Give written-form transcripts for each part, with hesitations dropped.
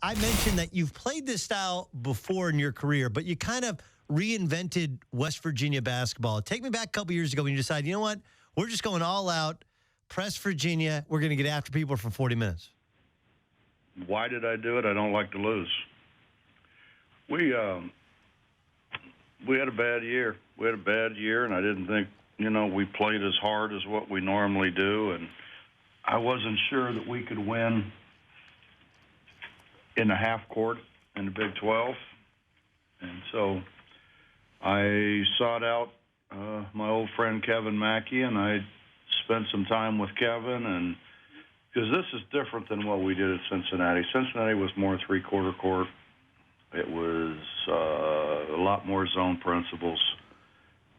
I mentioned that you've played this style before in your career, but you kind of reinvented West Virginia basketball. Take me back a couple years ago when you decided, you know what, we're just going all out, press Virginia, we're going to get after people for 40 minutes. Why did I do it? I don't like to lose. We had a bad year. And I didn't think, we played as hard as what we normally do, and I wasn't sure that we could win in the half court in the Big 12. And so I sought out my old friend Kevin Mackey, and I spent some time with Kevin, and because this is different than what we did at Cincinnati. Cincinnati was more three-quarter court. It was a lot more zone principles.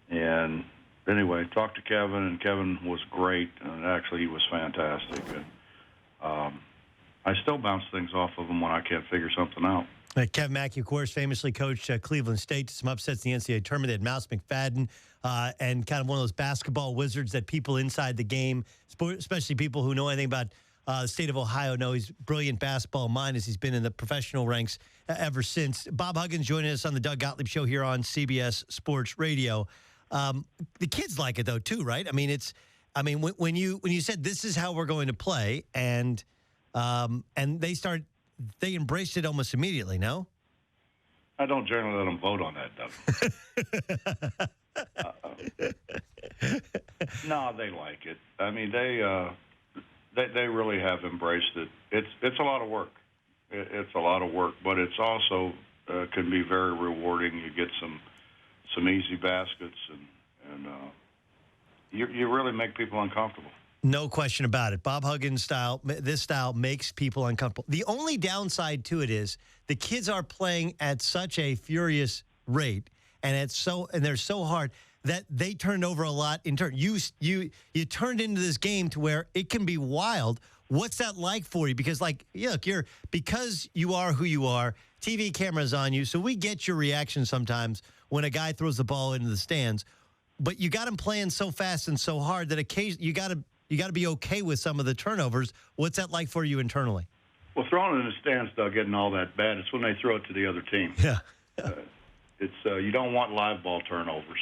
And anyway, talked to Kevin, and Kevin was great, and actually he was fantastic. And I still bounce things off of him when I can't figure something out. Kevin Mackey, of course, famously coached Cleveland State to some upsets in the NCAA tournament. They had Mouse McFadden and kind of one of those basketball wizards that people inside the game, especially people who know anything about the state of Ohio, know he's brilliant basketball mind as he's been in the professional ranks ever since. Bob Huggins joining us on the Doug Gottlieb Show here on CBS Sports Radio. The kids like it, though, too, right? I mean, when you said this is how we're going to play, and they embraced it almost immediately, no? I don't generally let them vote on that, Doug. No, they like it. I mean, they really have embraced it. It's a lot of work. It's a lot of work, but it's also can be very rewarding. You get some easy baskets, and you really make people uncomfortable. No question about it. Bob Huggins style, this style makes people uncomfortable. The only downside to it is the kids are playing at such a furious rate, and they're so hard that they turned over a lot in turn. You turned into this game to where it can be wild. What's that like for you? Because because you are who you are, TV cameras on you, so we get your reaction sometimes when a guy throws the ball into the stands. But you got him playing so fast and so hard that occasionally you got to be okay with some of the turnovers. What's that like for you internally? Well, throwing it in the stands, Doug, getting all that bad, it's when they throw it to the other team. Yeah. You don't want live ball turnovers.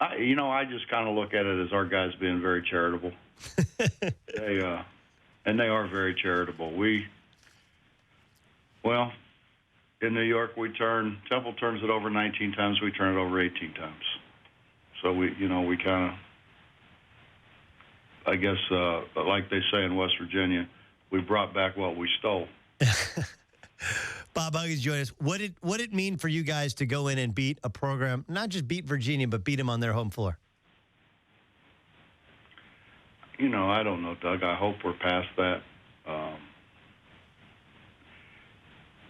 I just kind of look at it as our guys being very charitable. They are very charitable. In New York, Temple turns it over 19 times, we turn it over 18 times. So we kind of, I guess, like they say in West Virginia, we brought back what we stole. Bob Huggins joined us. What did it mean for you guys to go in and beat a program, not just beat Virginia, but beat them on their home floor? I don't know, Doug. I hope we're past that.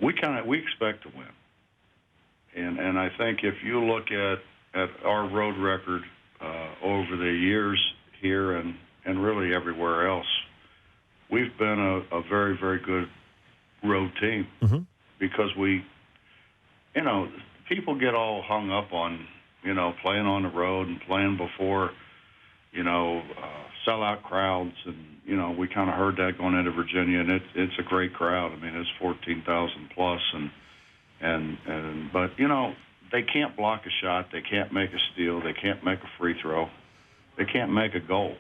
We expect to win, and I think if you look at our road record over the years here and really everywhere else, we've been a very, very good road team. Mm-hmm. Because people get all hung up on, playing on the road and playing before, sellout crowds. And, we kind of heard that going into Virginia, and it's a great crowd. I mean, it's 14,000 plus. But, they can't block a shot. They can't make a steal. They can't make a free throw. They can't make a goal.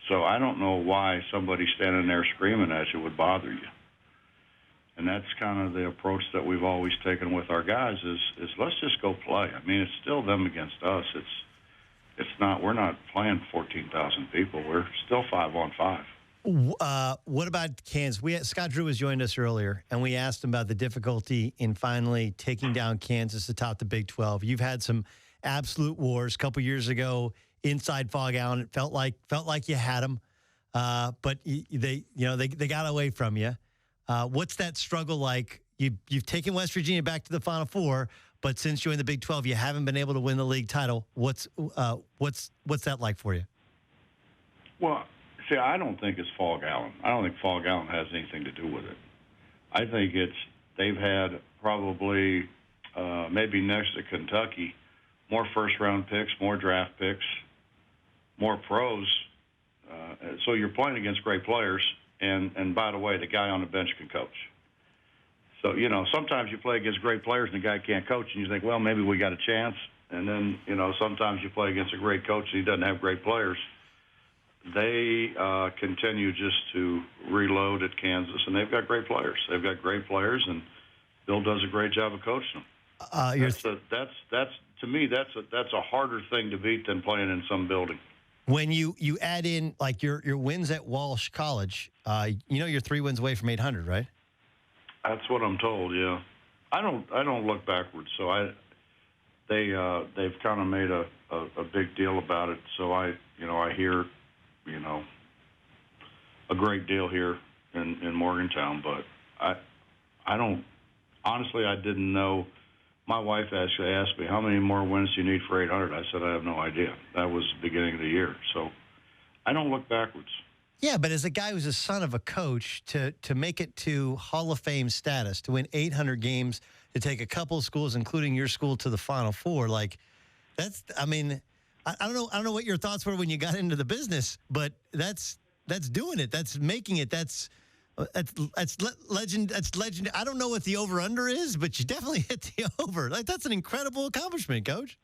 So I don't know why somebody standing there screaming at you would bother you. And that's kind of the approach that we've always taken with our guys is let's just go play. I mean, it's still them against us. It's not, we're not playing 14,000 people. We're still 5-on-5. What about Kansas? Scott Drew was joined us earlier, and we asked him about the difficulty in finally taking down Kansas to top the Big 12. You've had some absolute wars. A couple years ago inside Fog Allen, it felt like you had them, but they got away from you. What's that struggle like? You've taken West Virginia back to the Final Four, but since joining the Big 12, you haven't been able to win the league title. What's that like for you? Well, see, I don't think it's Fog Allen. I don't think Fog Allen has anything to do with it. I think they've had probably maybe next to Kentucky more first-round picks, more draft picks, more pros. So you're playing against great players. And by the way, the guy on the bench can coach. So, sometimes you play against great players and the guy can't coach, and you think, well, maybe we got a chance. And then, sometimes you play against a great coach and he doesn't have great players. They continue just to reload at Kansas, and they've got great players. They've got great players, and Bill does a great job of coaching them. That's to me, that's a harder thing to beat than playing in some building. When you add in like your wins at Walsh College, you're 3 wins away from 800, right? That's what I'm told. Yeah, I don't look backwards. So they've kind of made a big deal about it. So I hear a great deal here in Morgantown, but I don't honestly. I didn't know. My wife actually asked me, how many more wins do you need for 800? I said, I have no idea. That was the beginning of the year. So I don't look backwards. Yeah, but as a guy who's a son of a coach, to make it to Hall of Fame status, to win 800 games, to take a couple of schools, including your school, to the Final Four, like that's. I mean, I don't know what your thoughts were when you got into the business, but that's doing it. That's making it. That's legend. That's legend. I don't know what the over under is, but you definitely hit the over. Like that's an incredible accomplishment, Coach.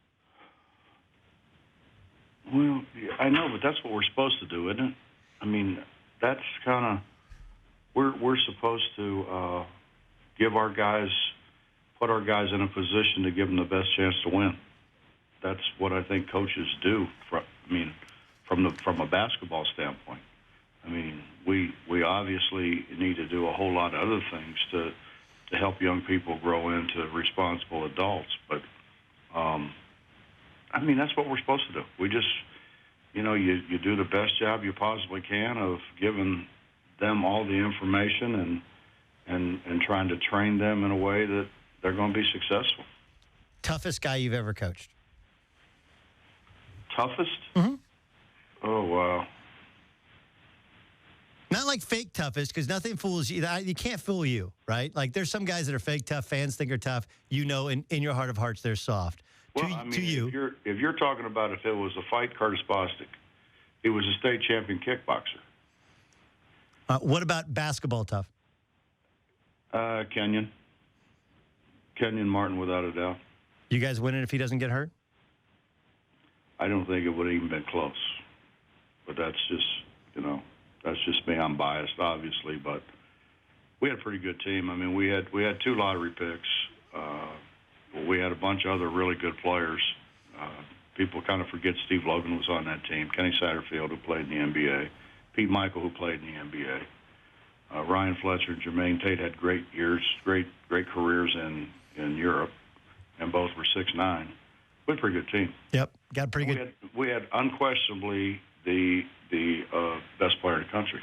Well, I know, but that's what we're supposed to do, isn't it? I mean, that's kind of we're supposed to give our guys, put our guys in a position to give them the best chance to win. That's what I think coaches do. From a basketball standpoint. I mean, we obviously need to do a whole lot of other things to help young people grow into responsible adults. But that's what we're supposed to do. We just. You do the best job you possibly can of giving them all the information and trying to train them in a way that they're going to be successful. Toughest guy you've ever coached? Toughest? Mm-hmm. Oh, wow. Not like fake toughest, because nothing fools you. You can't fool you, right? Like there's some guys that are fake tough, fans think are tough. In your heart of hearts, they're soft. Well, to you. If you're talking about if it was a fight, Curtis Bostic, he was a state champion kickboxer. What about basketball tough? Kenyon Martin, without a doubt. You guys win it if he doesn't get hurt? I don't think it would have even been close. But that's just me. I'm biased, obviously, but we had a pretty good team. I mean, we had 2 lottery picks. We had a bunch of other really good players. People kind of forget Steve Logan was on that team. Kenny Satterfield, who played in the NBA. Pete Michael, who played in the NBA. Ryan Fletcher and Jermaine Tate had great years, great careers in Europe, and both were 6'9". We had a pretty good team. Yep, got pretty good. We had unquestionably the best player in the country.